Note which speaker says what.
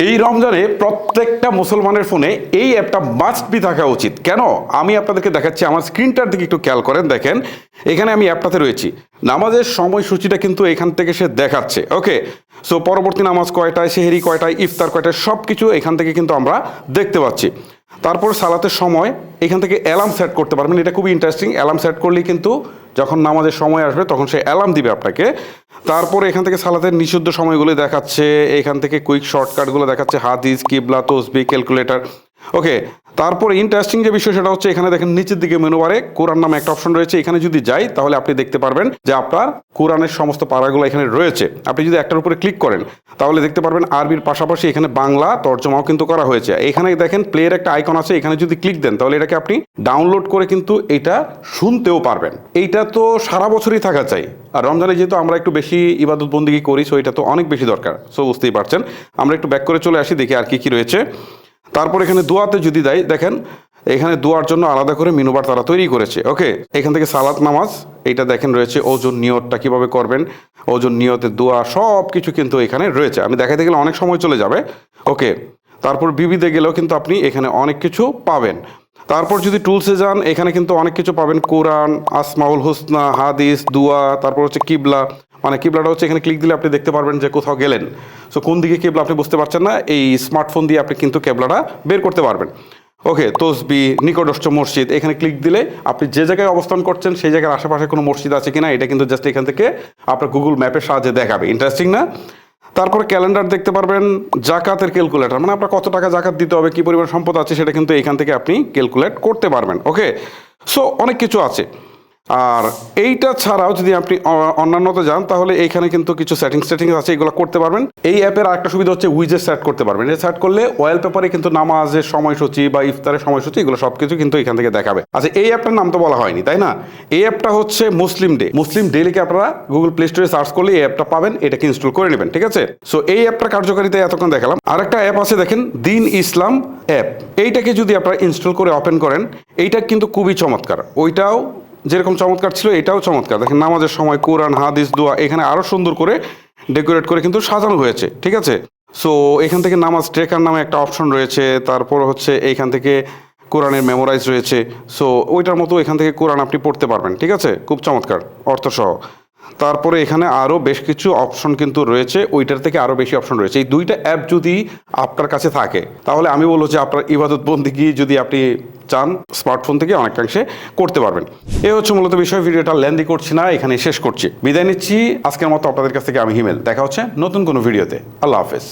Speaker 1: এই রমজানে প্রত্যেকটা মুসলমানের ফোনে এই অ্যাপটা মাস্ট বি থাকা উচিত। কেন? আমি আপনাদেরকে দেখাচ্ছি, আমার স্ক্রিনটার দিকে একটু খেয়াল করেন, দেখেন এখানে আমি অ্যাপটাতে রয়েছি, নামাজের সময়সূচিটা কিন্তু এখান থেকে সে দেখাচ্ছে। ওকে, সো পরবর্তী নামাজ কয়টায়, সেহেরি কয়টায়, ইফতার কয়টায়, সব কিছু এখান থেকে কিন্তু আমরা দেখতে পাচ্ছি। তারপর সালাতের সময় এখান থেকে অ্যালার্ম সেট করতে পারবেন, এটা খুবই ইন্টারেস্টিং। অ্যালার্ম সেট করলেই কিন্তু যখন নামাজের সময় আসবে তখন সে অ্যালার্ম দিবে আপনাকে। তারপরে এখান থেকে সালাতের নিষিদ্ধ সময়গুলো দেখাচ্ছে, এখান থেকে কুইক শর্টকাটগুলো দেখাচ্ছে, হাদিস, কিবলা, তসবি, ক্যালকুলেটর। ওকে, তারপরে ইন্টারেস্টিং যে বিষয় সেটা হচ্ছে এখানে দেখেন নিচের দিকে মেনু বারে কোরআন নামে একটা অপশন রয়েছে। এখানে যদি যাই তাহলে আপনি দেখতে পারবেন যে আপনার কোরআনের সমস্ত পারাগুলো এখানে রয়েছে। আপনি যদি একটার উপরে ক্লিক করেন তাহলে দেখতে পারবেন আরবির পাশাপাশি এখানে বাংলা তর্জমাও কিন্তু করা হয়েছে। এখানে দেখেন প্লেয়ের একটা আইকন আছে, এখানে যদি ক্লিক দেন তাহলে এটাকে আপনি ডাউনলোড করে কিন্তু এটা শুনতেও পারবেন। এইটা তো সারা বছরই থাকা চাই, আর রমজানে যেহেতু আমরা একটু বেশি ইবাদত বন্দিগি করি, সো এটা তো অনেক বেশি দরকার। সো বুঝতেই পারছেন, আমরা একটু ব্যাক করে চলে আসি, দেখি আর কি কি রয়েছে। তারপর এখানে দোয়াতে যদি দেয়, দেখেন এখানে দোয়ার জন্য আলাদা করে মেনুবার তারা তৈরি করেছে। ওকে, এখান থেকে সালাত নামাজ এইটা দেখেন রয়েছে, ওজন নিয়তটা কিভাবে করবেন, ওজন নিয়তের দোয়া সব কিছু কিন্তু এখানে রয়েছে। আমি দেখাতে গেলে অনেক সময় চলে যাবে। ওকে, তারপর বিবিধে গেলেও কিন্তু আপনি এখানে অনেক কিছু পাবেন। তারপর যদি টুলসে যান এখানে কিন্তু অনেক কিছু পাবেন, কোরআন, আসমাউল হুসনা, হাদিস, দুয়া, তারপর হচ্ছে কিবলা। মানে কিবলাটা হচ্ছে এখানে ক্লিক দিলে আপনি দেখতে পারবেন যে কোথাও গেলেন, সো কোন দিকে কিবলা আপনি বুঝতে পারছেন না, এই স্মার্টফোন দিয়ে আপনি কিন্তু কিবলাটা বের করতে পারবেন। ওকে, তসবি, নিকটস্থ মসজিদ, এখানে ক্লিক দিলে আপনি যে জায়গায় অবস্থান করছেন সেই জায়গার আশেপাশে কোনো মসজিদ আছে কিনা এটা কিন্তু জাস্ট এখান থেকে আপনার গুগল ম্যাপের সাহায্যে দেখাবে। ইন্টারেস্টিং না? তারপরে ক্যালেন্ডার দেখতে পারবেন, জাকাতের ক্যালকুলেটর, মানে আপনার কত টাকা জাকাত দিতে হবে, কী পরিমাণ সম্পদ আছে সেটা কিন্তু এখান থেকে আপনি ক্যালকুলেট করতে পারবেন। ওকে, সো অনেক কিছু আছে। আর এইটা ছাড়াও যদি আপনি অন্যান্যতে যান তাহলে এইখানে কিন্তু কিছু সেটিংস আছে, এগুলো করতে পারবেন। এই অ্যাপের আরেকটা সুবিধা হচ্ছে উইজেট সেট করতে পারবেন। এটা সেট করলে ওয়াল পেপারে কিন্তু নামাজের সময়সূচি বা ইফতারের সময়সূচি এগুলো সব কিছু কিন্তু এখান থেকে দেখাবে। আচ্ছা, এই অ্যাপটার নাম তো বলা হয়নি, তাই না? এই অ্যাপটা হচ্ছে মুসলিম ডে। মুসলিম ডে লিখে আপনারা গুগল প্লে স্টোরে সার্চ করলে এই অ্যাপটা পাবেন, এটাকে ইনস্টল করে নেবেন। ঠিক আছে, সো এই অ্যাপটা কার্যকারিতা এতক্ষণ দেখালাম। আরেকটা অ্যাপ আছে দেখেন, দিন ইসলাম অ্যাপ। এইটাকে যদি আপনারা ইনস্টল করে ওপেন করেন, এইটা কিন্তু খুবই চমৎকার। ওইটাও যেরকম চমৎকার ছিল এটাও চমৎকার। দেখেন নামাজের সময় কোরআন, হাদিস, দোয়া এখানে আরও সুন্দর করে ডেকোরেট করে কিন্তু সাজানো হয়েছে। ঠিক আছে, সো এখান থেকে নামাজ ট্রেকার নামে একটা অপশন রয়েছে, তারপর হচ্ছে এইখান থেকে কোরআনের মেমোরাইজ রয়েছে। সো ওইটার মতো এখান থেকে কোরআন আপনি পড়তে পারবেন। ঠিক আছে, খুব চমৎকার, অর্থসহ। তারপরে এখানে আরও বেশ কিছু অপশন কিন্তু রয়েছে, ওইটার থেকে আরও বেশি অপশন রয়েছে। এই দুইটা অ্যাপ যদি আপনার কাছে থাকে তাহলে আমি বলবো যে আপনার ইবাদত বন্দেগী যদি আপনি চান স্মার্টফোন থেকে অনেকাংশে করতে পারবেন। এই হচ্ছে মূলত বিষয়। ভিডিওটা লেন্দি করছি না, এখানে শেষ করছি। বিদায় নিচ্ছি আজকের মতো আপনাদের কাছ থেকে। আমি হিমেল, দেখা হচ্ছে নতুন কোনো ভিডিওতে। আল্লাহ হাফেজ।